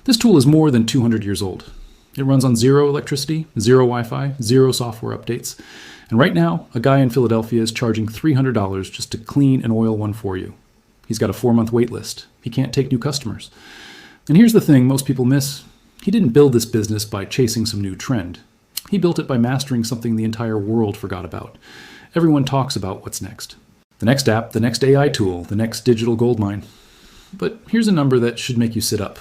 This tool is more than 200 years old. It runs on zero electricity, zero Wi-Fi, zero software updates. And right now, a guy in Philadelphia is charging $300 just to clean and oil one for you. He's got a 4-month wait list. He can't take new customers. And here's the thing most people miss. He didn't build this business by chasing some new trend. He built it by mastering something the entire world forgot about. Everyone talks about what's next. The next app, the next AI tool, the next digital goldmine. But here's a number that should make you sit up.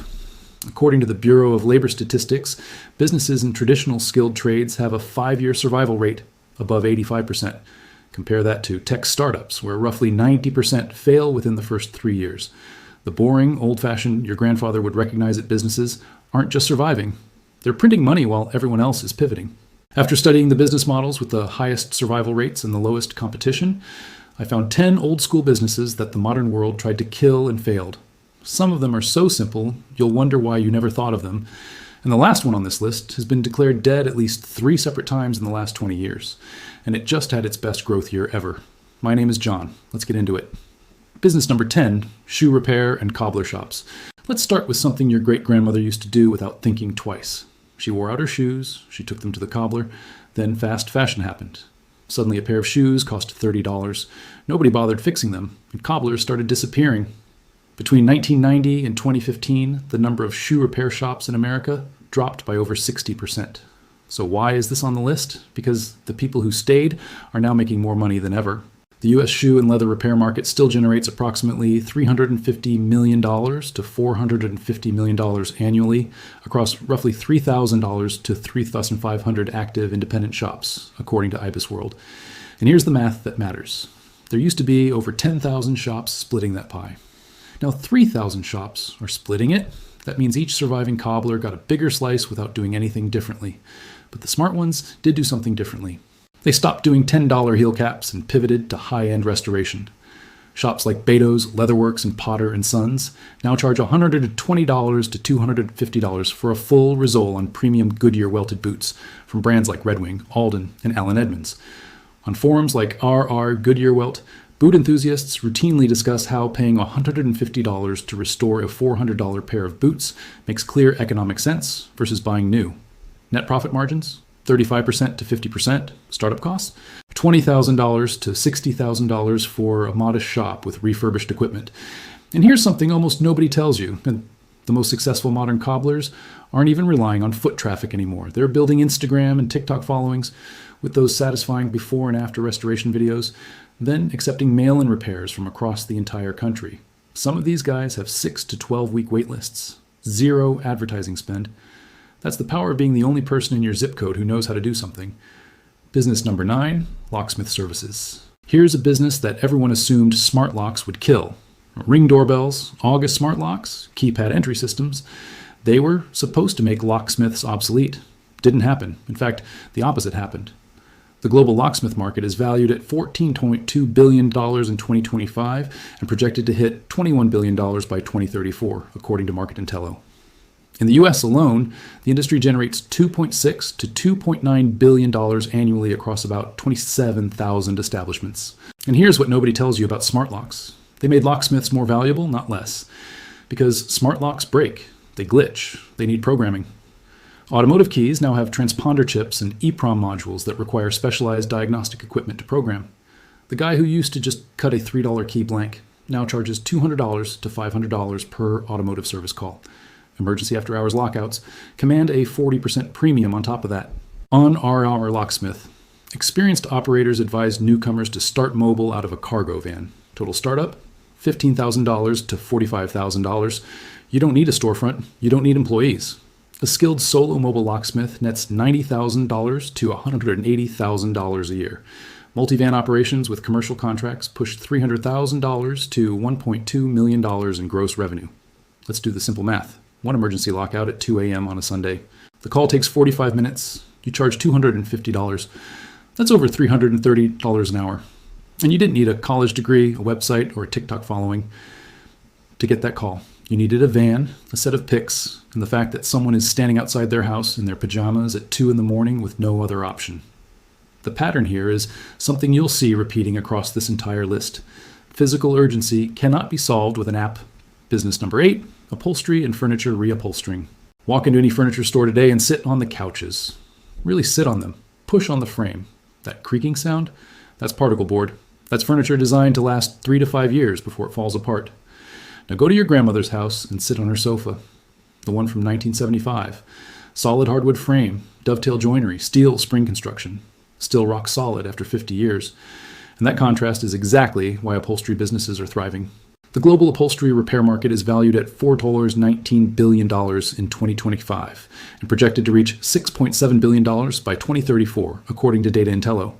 According to the Bureau of Labor Statistics, businesses in traditional skilled trades have a 5-year survival rate above 85%. Compare that to tech startups, where roughly 90% fail within the first 3 years. The boring, old-fashioned, your grandfather would recognize it businesses aren't just surviving. They're printing money while everyone else is pivoting. After studying the business models with the highest survival rates and the lowest competition, I found 10 old-school businesses that the modern world tried to kill and failed. Some of them are so simple, you'll wonder why you never thought of them. And the last one on this list has been declared dead at least 3 separate times in the last 20 years. And it just had its best growth year ever. My name is John. Let's get into it. Business number 10, shoe repair and cobbler shops. Let's start with something your great-grandmother used to do without thinking twice. She wore out her shoes, she took them to the cobbler, then fast fashion happened. Suddenly a pair of shoes cost $30. Nobody bothered fixing them, and cobblers started disappearing. Between 1990 and 2015, the number of shoe repair shops in America dropped by over 60%. So why is this on the list? Because the people who stayed are now making more money than ever. The U.S. shoe and leather repair market still generates approximately $350 million to $450 million annually across roughly $3,000 to $3,500 active independent shops, according to IBIS World. And here's the math that matters. There used to be over 10,000 shops splitting that pie. Now 3,000 shops are splitting it. That means each surviving cobbler got a bigger slice without doing anything differently. But the smart ones did do something differently. They stopped doing $10 heel caps and pivoted to high-end restoration. Shops like Beto's, Leatherworks, and Potter & Sons now charge $120 to $250 for a full resole on premium Goodyear welted boots from brands like Red Wing, Alden, and Allen Edmonds. On forums like RR Goodyear Welt, boot enthusiasts routinely discuss how paying $150 to restore a $400 pair of boots makes clear economic sense versus buying new. Net profit margins? 35% to 50%. Startup costs? $20,000 to $60,000 for a modest shop with refurbished equipment. And here's something almost nobody tells you. And the most successful modern cobblers aren't even relying on foot traffic anymore. They're building Instagram and TikTok followings with those satisfying before and after restoration videos, then accepting mail-in repairs from across the entire country. Some of these guys have 6 to 12-week wait lists, zero advertising spend. That's the power of being the only person in your zip code who knows how to do something. Business number 9, Locksmith Services. Here's a business that everyone assumed smart locks would kill. Ring doorbells, August smart locks, keypad entry systems. They were supposed to make locksmiths obsolete. Didn't happen. In fact, the opposite happened. The global locksmith market is valued at $14.2 billion in 2025 and projected to hit $21 billion by 2034, according to Market Intello. In the U.S. alone, the industry generates $2.6 to $2.9 billion annually across about 27,000 establishments. And here's what nobody tells you about smart locks. They made locksmiths more valuable, not less. Because smart locks break, they glitch, they need programming. Automotive keys now have transponder chips and EEPROM modules that require specialized diagnostic equipment to program. The guy who used to just cut a $3 key blank now charges $200 to $500 per automotive service call. Emergency after-hours lockouts command a 40% premium on top of that. On RR Locksmith, experienced operators advise newcomers to start mobile out of a cargo van. Total startup, $15,000 to $45,000. You don't need a storefront. You don't need employees. A skilled solo mobile locksmith nets $90,000 to $180,000 a year. Multi-van operations with commercial contracts push $300,000 to $1.2 million in gross revenue. Let's do the simple math. One emergency lockout at 2 a.m. on a Sunday. The call takes 45 minutes. You charge $250. That's over $330 an hour. And you didn't need a college degree, a website, or a TikTok following to get that call. You needed a van, a set of pics, and the fact that someone is standing outside their house in their pajamas at 2 in the morning with no other option. The pattern here is something you'll see repeating across this entire list. Physical urgency cannot be solved with an app. Business number 8, Upholstery and furniture reupholstering. Walk into any furniture store today and sit on the couches. Really sit on them. Push on the frame. That creaking sound? That's particle board. That's furniture designed to last 3 to 5 years before it falls apart. Now go to your grandmother's house and sit on her sofa. The one from 1975. Solid hardwood frame, dovetail joinery, steel spring construction. Still rock solid after 50 years. And that contrast is exactly why upholstery businesses are thriving. The global upholstery repair market is valued at $19 billion in 2025 and projected to reach $6.7 billion by 2034, according to Data Intello.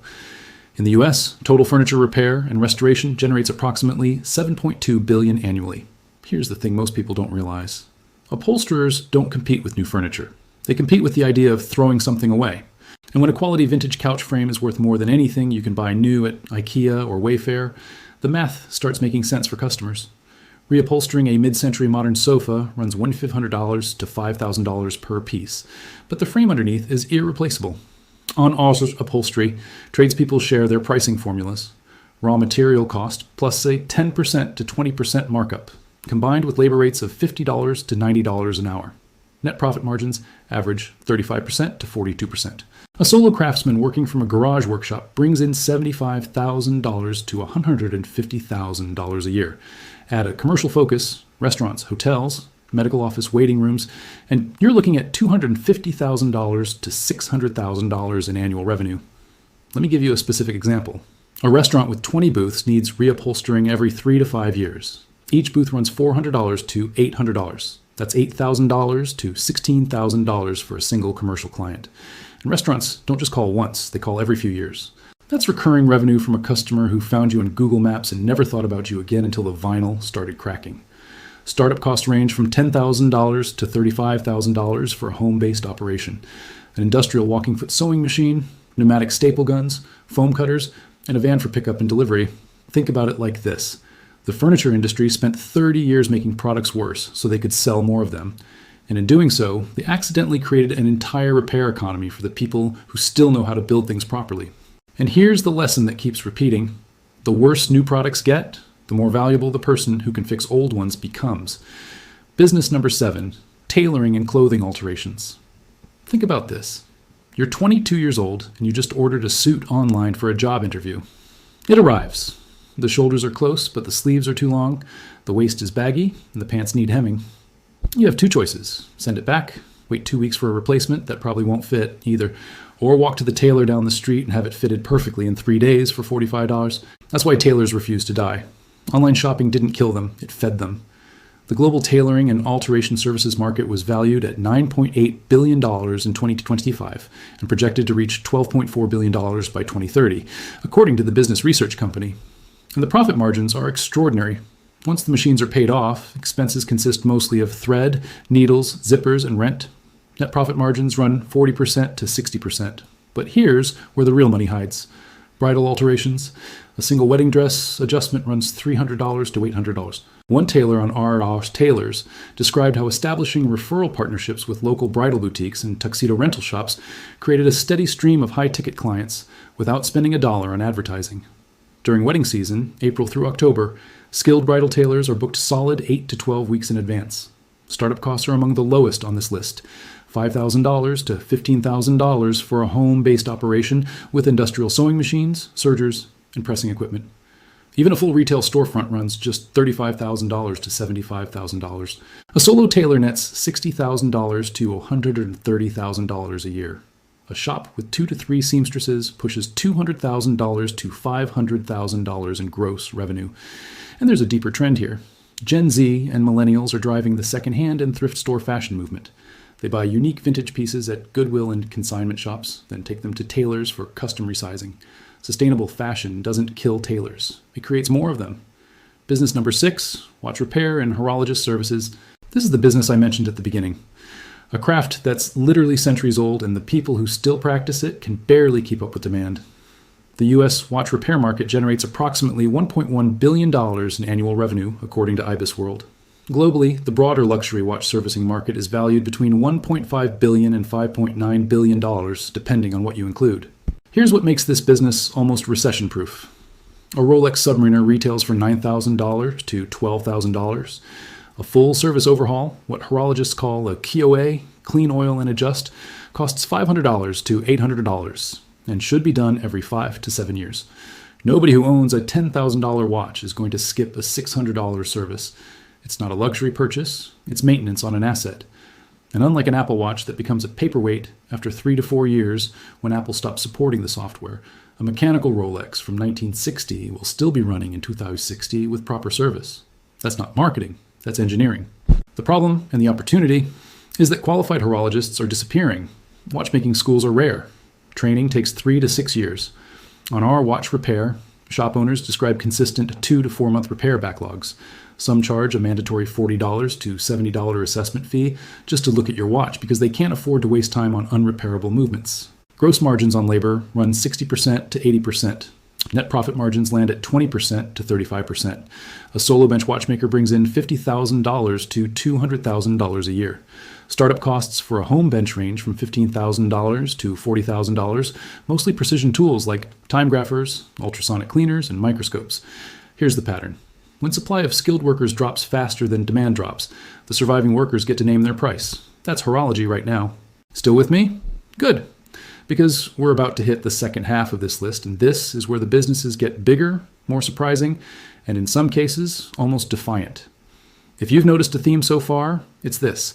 In the US, total furniture repair and restoration generates approximately $7.2 billion annually. Here's the thing most people don't realize. Upholsterers don't compete with new furniture. They compete with the idea of throwing something away. And when a quality vintage couch frame is worth more than anything you can buy new at IKEA or Wayfair, the math starts making sense for customers. Reupholstering a mid-century modern sofa runs $1,500 to $5,000 per piece, but the frame underneath is irreplaceable. On Upholstery, tradespeople share their pricing formulas. Raw material cost plus a 10% to 20% markup, combined with labor rates of $50 to $90 an hour. Net profit margins average 35% to 42%. A solo craftsman working from a garage workshop brings in $75,000 to $150,000 a year. Add a commercial focus, restaurants, hotels, medical office waiting rooms, and you're looking at $250,000 to $600,000 in annual revenue. Let me give you a specific example. A restaurant with 20 booths needs reupholstering every 3 to 5 years. Each booth runs $400 to $800. That's $8,000 to $16,000 for a single commercial client. And restaurants don't just call once, they call every few years. That's recurring revenue from a customer who found you on Google Maps and never thought about you again until the vinyl started cracking. Startup costs range from $10,000 to $35,000 for a home-based operation. An industrial walking foot sewing machine, pneumatic staple guns, foam cutters, and a van for pickup and delivery. Think about it like this. The furniture industry spent 30 years making products worse so they could sell more of them. And in doing so, they accidentally created an entire repair economy for the people who still know how to build things properly. And here's the lesson that keeps repeating. The worse new products get, the more valuable the person who can fix old ones becomes. Business number 7, tailoring and clothing alterations. Think about this. You're 22 years old and you just ordered a suit online for a job interview. It arrives. The shoulders are close, but the sleeves are too long, the waist is baggy, and the pants need hemming. You have 2 choices. Send it back, wait 2 weeks for a replacement that probably won't fit either, or walk to the tailor down the street and have it fitted perfectly in 3 days for $45. That's why tailors refuse to die. Online shopping didn't kill them, it fed them. The global tailoring and alteration services market was valued at $9.8 billion in 2025 and projected to reach $12.4 billion by 2030, according to the business research company. And the profit margins are extraordinary. Once the machines are paid off, expenses consist mostly of thread, needles, zippers, and rent. Net profit margins run 40% to 60%. But here's where the real money hides. Bridal alterations. A single wedding dress adjustment runs $300 to $800. One tailor on R. Tailors described how establishing referral partnerships with local bridal boutiques and tuxedo rental shops created a steady stream of high-ticket clients without spending a dollar on advertising. During wedding season, April through October, skilled bridal tailors are booked solid 8 to 12 weeks in advance. Startup costs are among the lowest on this list, $5,000 to $15,000 for a home-based operation with industrial sewing machines, sergers, and pressing equipment. Even a full retail storefront runs just $35,000 to $75,000. A solo tailor nets $60,000 to $130,000 a year. A shop with 2 to 3 seamstresses pushes $200,000 to $500,000 in gross revenue. And there's a deeper trend here. Gen Z and millennials are driving the secondhand and thrift store fashion movement. They buy unique vintage pieces at Goodwill and consignment shops, then take them to tailors for custom resizing. Sustainable fashion doesn't kill tailors. It creates more of them. Business number 6, watch repair and horologist services. This is the business I mentioned at the beginning. A craft that's literally centuries old, and the people who still practice it can barely keep up with demand. The U.S. watch repair market generates approximately $1.1 billion in annual revenue, according to IBIS World. Globally, the broader luxury watch servicing market is valued between $1.5 billion and $5.9 billion, depending on what you include. Here's what makes this business almost recession-proof. A Rolex Submariner retails for $9,000 to $12,000. A full service overhaul, what horologists call a KOA, clean oil and adjust, costs $500 to $800 and should be done every 5 to 7 years. Nobody who owns a $10,000 watch is going to skip a $600 service. It's not a luxury purchase, it's maintenance on an asset. And unlike an Apple Watch that becomes a paperweight after 3 to 4 years when Apple stops supporting the software, a mechanical Rolex from 1960 will still be running in 2060 with proper service. That's not marketing, that's engineering. The problem and the opportunity is that qualified horologists are disappearing. Watchmaking schools are rare. Training takes 3 to 6 years. On our watch repair, shop owners describe consistent 2 to 4 month repair backlogs. Some charge a mandatory $40 to $70 assessment fee just to look at your watch because they can't afford to waste time on unrepairable movements. Gross margins on labor run 60% to 80%. Net profit margins land at 20% to 35%. A solo bench watchmaker brings in $50,000 to $200,000 a year. Startup costs for a home bench range from $15,000 to $40,000, mostly precision tools like time graphers, ultrasonic cleaners, and microscopes. Here's the pattern. When supply of skilled workers drops faster than demand drops, the surviving workers get to name their price. That's horology right now. Still with me? Good. Because we're about to hit the second half of this list, and this is where the businesses get bigger, more surprising, and in some cases, almost defiant. If you've noticed a theme so far, it's this.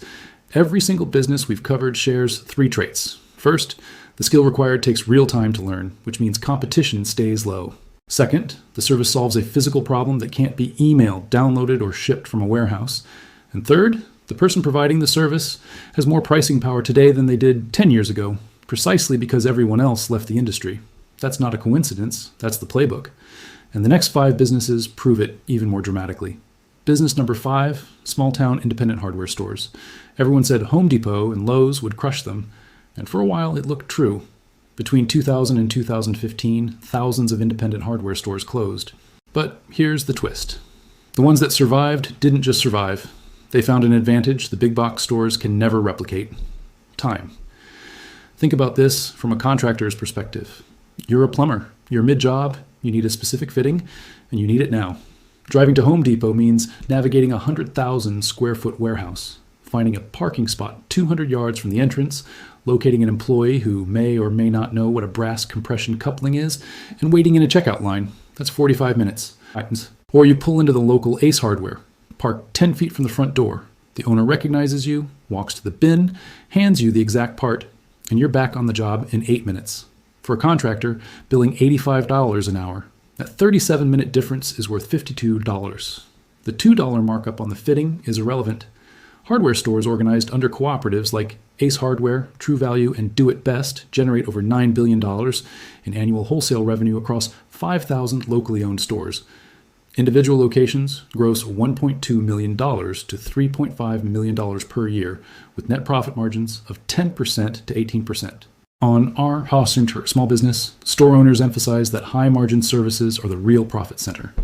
Every single business we've covered shares 3 traits. First, the skill required takes real time to learn, which means competition stays low. Second, the service solves a physical problem that can't be emailed, downloaded, or shipped from a warehouse. And third, the person providing the service has more pricing power today than they did 10 years ago, precisely because everyone else left the industry. That's not a coincidence, that's the playbook. And the next 5 businesses prove it even more dramatically. Business number 5, small-town independent hardware stores. Everyone said Home Depot and Lowe's would crush them, and for a while it looked true. Between 2000 and 2015, thousands of independent hardware stores closed. But here's the twist. The ones that survived didn't just survive. They found an advantage the big box stores can never replicate: time. Think about this from a contractor's perspective. You're a plumber. You're mid-job, you need a specific fitting, and you need it now. Driving to Home Depot means navigating a 100,000 square foot warehouse, finding a parking spot 200 yards from the entrance, locating an employee who may or may not know what a brass compression coupling is, and waiting in a checkout line. That's 45 minutes. Or you pull into the local Ace Hardware, park 10 feet from the front door. The owner recognizes you, walks to the bin, hands you the exact part, and you're back on the job in 8 minutes. For a contractor, billing $85 an hour. That 37-minute difference is worth $52. The $2 markup on the fitting is irrelevant. Hardware stores organized under cooperatives like Ace Hardware, True Value, and Do It Best generate over $9 billion in annual wholesale revenue across 5,000 locally owned stores. Individual locations gross $1.2 million to $3.5 million per year, with net profit margins of 10% to 18%. On our Haas Small Business, store owners emphasize that high-margin services are the real profit center.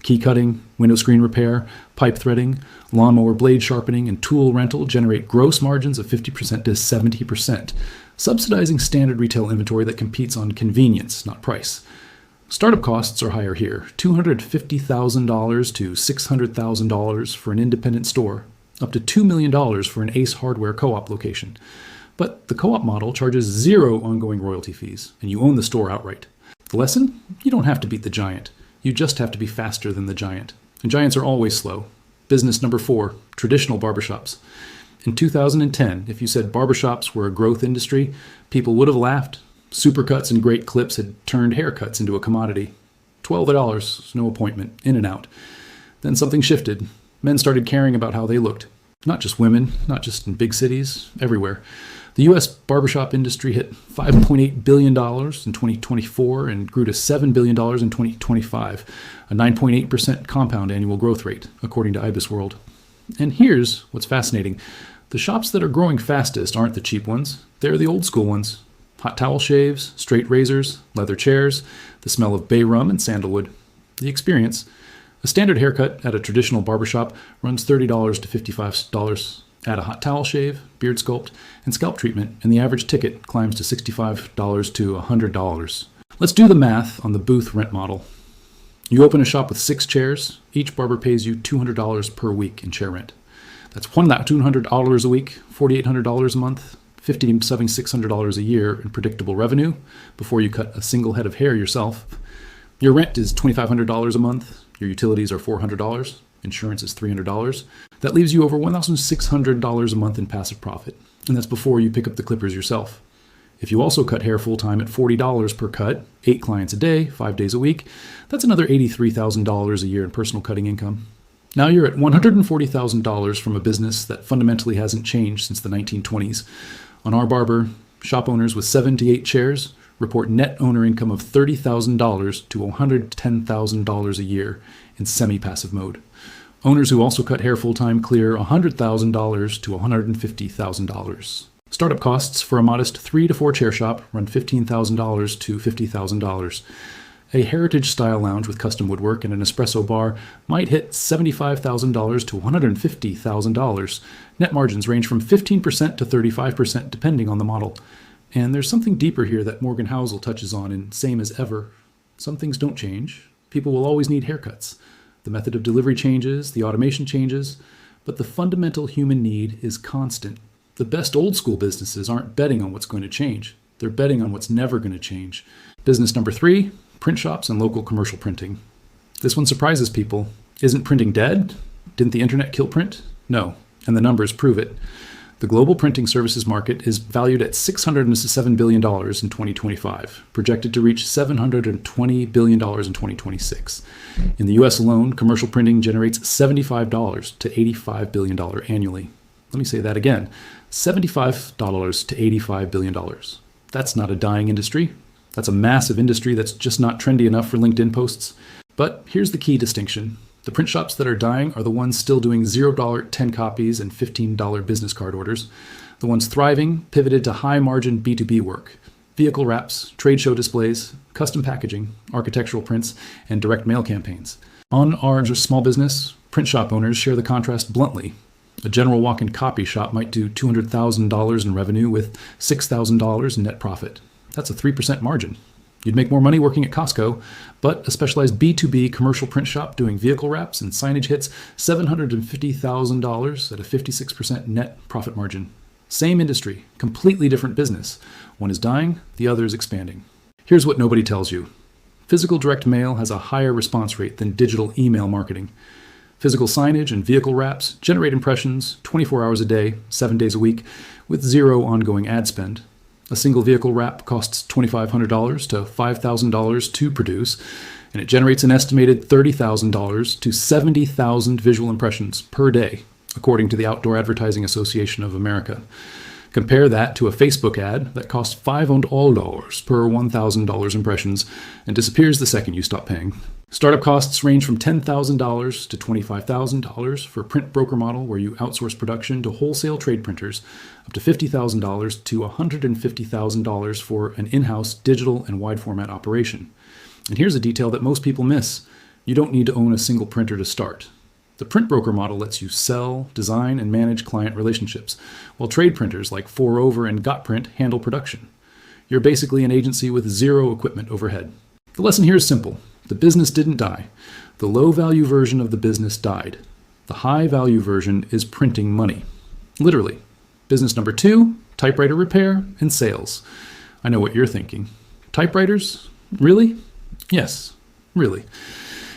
Key cutting, window screen repair, pipe threading, lawnmower blade sharpening, and tool rental generate gross margins of 50% to 70%, subsidizing standard retail inventory that competes on convenience, not price. Startup costs are higher here, $250,000 to $600,000 for an independent store, up to $2 million for an Ace Hardware co-op location. But the co-op model charges 0 ongoing royalty fees, and you own the store outright. The lesson? You don't have to beat the giant. You just have to be faster than the giant. And giants are always slow. Business number 4, traditional barbershops. In 2010, if you said barbershops were a growth industry, people would have laughed. Supercuts and great clips had turned haircuts into a commodity. $12, no appointment, in and out. Then something shifted. Men started caring about how they looked. Not just women, not just in big cities, everywhere. The U.S. barbershop industry hit $5.8 billion in 2024 and grew to $7 billion in 2025, a 9.8% compound annual growth rate, according to IBISWorld. And here's what's fascinating. The shops that are growing fastest aren't the cheap ones. They're the old school ones. Hot towel shaves, straight razors, leather chairs, the smell of bay rum and sandalwood. The experience. A standard haircut at a traditional barbershop runs $30 to $55. Add a hot towel shave, beard sculpt, and scalp treatment, and the average ticket climbs to $65 to $100. Let's do the math on the booth rent model. You open a shop with 6 chairs. Each barber pays you $200 per week in chair rent. That's $1,200 a week, $4,800 a month, $5,600 a year in predictable revenue before you cut a single head of hair yourself. Your rent is $2,500 a month. Your utilities are $400. Insurance is $300. That leaves you over $1,600 a month in passive profit. And that's before you pick up the clippers yourself. If you also cut hair full-time at $40 per cut, 8 clients a day, 5 days a week, that's another $83,000 a year in personal cutting income. Now you're at $140,000 from a business that fundamentally hasn't changed since the 1920s. On our barber, shop owners with 7 to 8 chairs report net owner income of $30,000 to $110,000 a year in semi-passive mode. Owners who also cut hair full-time clear $100,000 to $150,000. Startup costs for a modest 3 to 4 chair shop run $15,000 to $50,000. A heritage-style lounge with custom woodwork and an espresso bar might hit $75,000 to $150,000. Net margins range from 15% to 35% depending on the model. And there's something deeper here that Morgan Housel touches on in Same as Ever. Some things don't change. People will always need haircuts. The method of delivery changes, the automation changes, but the fundamental human need is constant. The best old school businesses aren't betting on what's going to change. They're betting on what's never going to change. Business number 3, print shops and local commercial printing. This one surprises people. Isn't printing dead? Didn't the internet kill print? No, and the numbers prove it. The global printing services market is valued at $607 billion in 2025, projected to reach $720 billion in 2026. In the US alone, commercial printing generates $75 to $85 billion annually. Let me say that again, $75 to $85 billion. That's not a dying industry. That's a massive industry that's just not trendy enough for LinkedIn posts. But here's the key distinction. The print shops that are dying are the ones still doing $0 10 copies and $15 business card orders. The ones thriving pivoted to high-margin B2B work, vehicle wraps, trade show displays, custom packaging, architectural prints, and direct mail campaigns. On our small business, print shop owners share the contrast bluntly. A general walk-in copy shop might do $200,000 in revenue with $6,000 in net profit. That's a 3% margin. You'd make more money working at Costco, but a specialized B2B commercial print shop doing vehicle wraps and signage hits $750,000 at a 56% net profit margin. Same industry, completely different business. One is dying, the other is expanding. Here's what nobody tells you. Physical direct mail has a higher response rate than digital email marketing. Physical signage and vehicle wraps generate impressions 24 hours a day, 7 days a week, with zero ongoing ad spend. A single vehicle wrap costs $2,500 to $5,000 to produce, and it generates an estimated $30,000 to 70,000 visual impressions per day, according to the Outdoor Advertising of America. Compare that to a Facebook ad that costs $500 per $1,000 impressions and disappears the second you stop paying. Startup costs range from $10,000 to $25,000 for a print broker model where you outsource production to wholesale trade printers, up to $50,000 to $150,000 for an in-house digital and wide format operation. And here's a detail that most people miss. You don't need to own a single printer to start. The print broker model lets you sell, design, and manage client relationships, while trade printers like 4Over and GotPrint handle production. You're basically an agency with zero equipment overhead. The lesson here is simple. The business didn't die. The low-value version of the business died. The high-value version is printing money. Literally. Business number 2, typewriter repair and sales. I know what you're thinking. Typewriters? Really? Yes, really.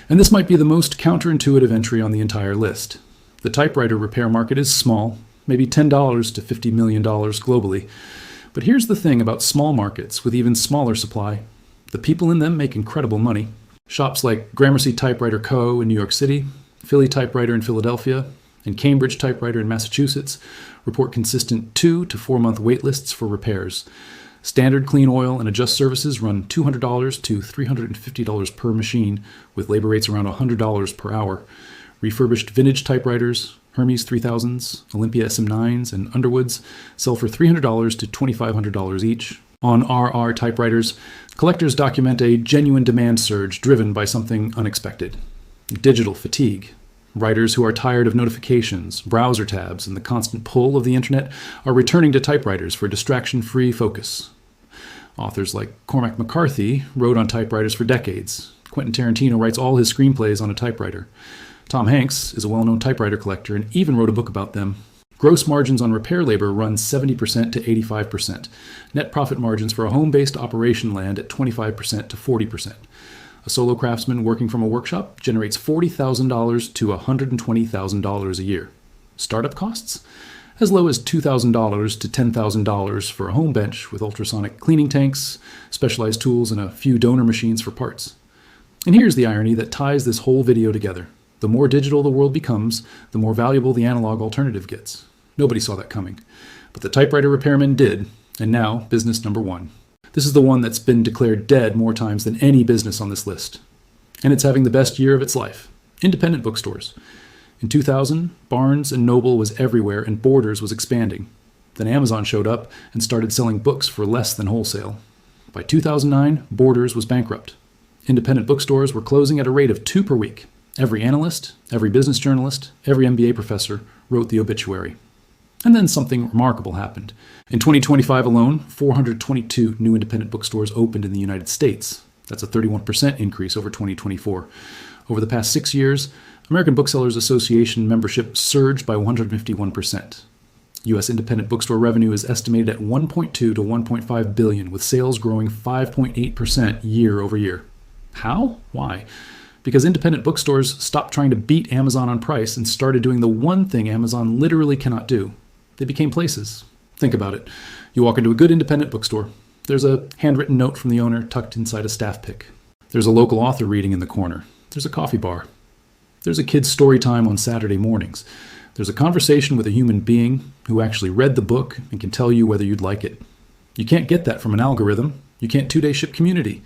And this might be the most counterintuitive entry on the entire list. The typewriter repair market is small, maybe $10 to $50 million globally. But here's the thing about small markets with even smaller supply. The people in them make incredible money. Shops like Gramercy Typewriter Co. in New York City, Philly Typewriter in Philadelphia, and Cambridge Typewriter in Massachusetts report consistent 2 to 4 month wait lists for repairs. Standard clean oil and adjust services run $200 to $350 per machine, with labor rates around $100 per hour. Refurbished vintage typewriters, Hermes 3000s, Olympia SM9s, and Underwoods sell for $300 to $2,500 each. On RR typewriters, collectors document a genuine demand surge driven by something unexpected. Digital fatigue. Writers who are tired of notifications, browser tabs, and the constant pull of the internet are returning to typewriters for distraction-free focus. Authors like Cormac McCarthy wrote on typewriters for decades. Quentin Tarantino writes all his screenplays on a typewriter. Tom Hanks is a well-known typewriter collector and even wrote a book about them. Gross margins on repair labor run 70% to 85%. Net profit margins for a home-based operation land at 25% to 40%. A solo craftsman working from a workshop generates $40,000 to $120,000 a year. Startup costs? As low as $2,000 to $10,000 for a home bench with ultrasonic cleaning tanks, specialized tools, and a few donor machines for parts. And here's the irony that ties this whole video together. The more digital the world becomes, the more valuable the analog alternative gets. Nobody saw that coming. But the typewriter repairman did, and now business number one. This is the one that's been declared dead more times than any business on this list. And it's having the best year of its life. Independent bookstores. In 2000, Barnes & Noble was everywhere and Borders was expanding. Then Amazon showed up and started selling books for less than wholesale. By 2009, Borders was bankrupt. Independent bookstores were closing at a rate of 2 per week. Every analyst, every business journalist, every MBA professor wrote the obituary. And then something remarkable happened. In 2025 alone, 422 new independent bookstores opened in the United States. That's a 31% increase over 2024. Over the past 6 years, American Booksellers Association membership surged by 151%. U.S. independent bookstore revenue is estimated at $1.2 to $1.5 billion, with sales growing 5.8% year over year. How? Why? Because independent bookstores stopped trying to beat Amazon on price and started doing the one thing Amazon literally cannot do. They became places. Think about it. You walk into a good independent bookstore. There's a handwritten note from the owner tucked inside a staff pick. There's a local author reading in the corner. There's a coffee bar. There's a kid's story time on Saturday mornings. There's a conversation with a human being who actually read the book and can tell you whether you'd like it. You can't get that from an algorithm. You can't two-day ship community.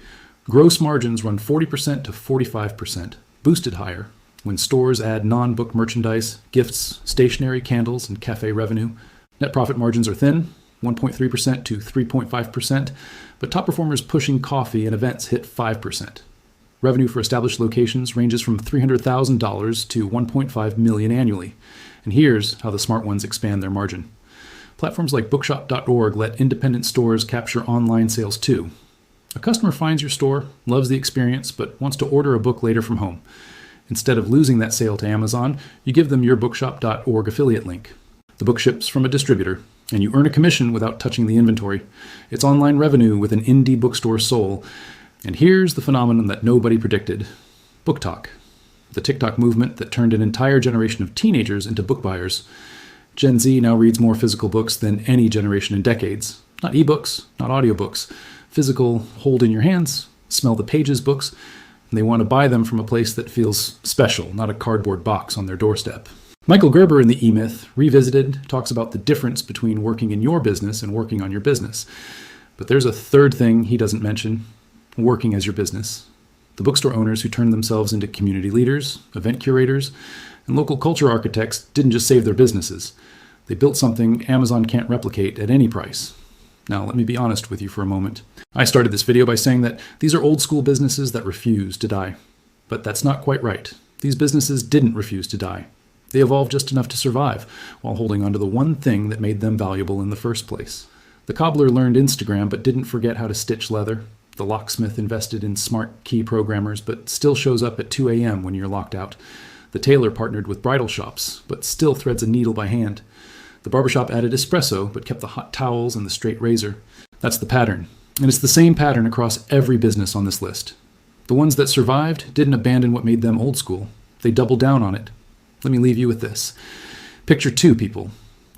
Gross margins run 40% to 45%, boosted higher when stores add non-book merchandise, gifts, stationery, candles, and cafe revenue. Net profit margins are thin, 1.3% to 3.5%, but top performers pushing coffee and events hit 5%. Revenue for established locations ranges from $300,000 to $1.5 million annually. And here's how the smart ones expand their margin. Platforms like bookshop.org let independent stores capture online sales too. A customer finds your store, loves the experience, but wants to order a book later from home. Instead of losing that sale to Amazon, you give them your bookshop.org affiliate link. The book ships from a distributor, and you earn a commission without touching the inventory. It's online revenue with an indie bookstore soul. And here's the phenomenon that nobody predicted. Book Talk. The TikTok movement that turned an entire generation of teenagers into book buyers. Gen Z now reads more physical books than any generation in decades. Not ebooks, not audiobooks. Physical, hold in your hands, smell the pages books, and they want to buy them from a place that feels special, not a cardboard box on their doorstep. Michael Gerber in the E-Myth Revisited talks about the difference between working in your business and working on your business. But there's a third thing he doesn't mention, working as your business. The bookstore owners who turned themselves into community leaders, event curators, and local culture architects didn't just save their businesses. They built something Amazon can't replicate at any price. Now, let me be honest with you for a moment. I started this video by saying that these are old school businesses that refuse to die. But that's not quite right. These businesses didn't refuse to die. They evolved just enough to survive, while holding on to the one thing that made them valuable in the first place. The cobbler learned Instagram, but didn't forget how to stitch leather. The locksmith invested in smart key programmers, but still shows up at 2 a.m. when you're locked out. The tailor partnered with bridal shops, but still threads a needle by hand. The barbershop added espresso, but kept the hot towels and the straight razor. That's the pattern. And it's the same pattern across every business on this list. The ones that survived didn't abandon what made them old school. They doubled down on it. Let me leave you with this. Picture two people.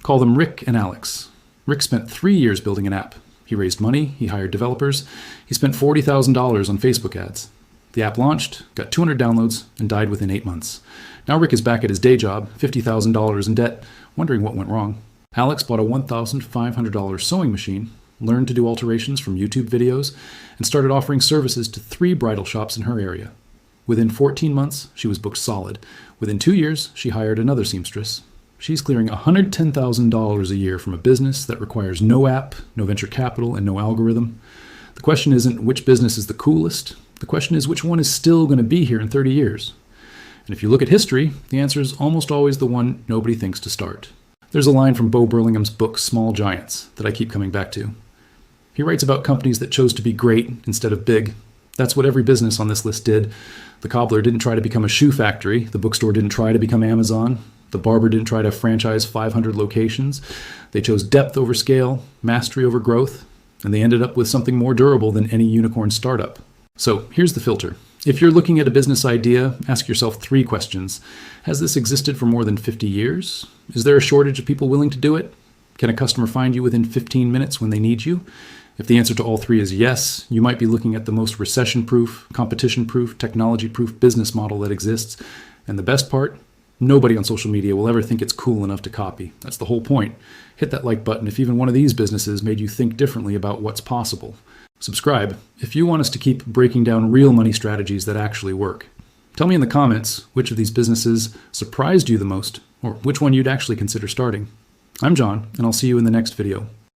Call them Rick and Alex. Rick spent 3 years building an app. He raised money, he hired developers, he spent $40,000 on Facebook ads. The app launched, got 200 downloads, and died within 8 months. Now Rick is back at his day job, $50,000 in debt, wondering what went wrong. Alex bought a $1,500 sewing machine, learned to do alterations from YouTube videos, and started offering services to 3 bridal shops in her area. Within 14 months, she was booked solid. Within 2 years, she hired another seamstress. She's clearing $110,000 a year from a business that requires no app, no venture capital, and no algorithm. The question isn't which business is the coolest. The question is which one is still going to be here in 30 years. And if you look at history, the answer is almost always the one nobody thinks to start. There's a line from Bo Burlingham's book, Small Giants, that I keep coming back to. He writes about companies that chose to be great instead of big. That's what every business on this list did. The cobbler didn't try to become a shoe factory. The bookstore didn't try to become Amazon. The barber didn't try to franchise 500 locations. They chose depth over scale, mastery over growth, and they ended up with something more durable than any unicorn startup. So here's the filter. If you're looking at a business idea, ask yourself 3 questions. Has this existed for more than 50 years? Is there a shortage of people willing to do it? Can a customer find you within 15 minutes when they need you? If the answer to all 3 is yes, you might be looking at the most recession-proof, competition-proof, technology-proof business model that exists. And the best part? Nobody on social media will ever think it's cool enough to copy. That's the whole point. Hit that like button if even one of these businesses made you think differently about what's possible. Subscribe if you want us to keep breaking down real money strategies that actually work. Tell me in the comments which of these businesses surprised you the most, or which one you'd actually consider starting. I'm John, and I'll see you in the next video.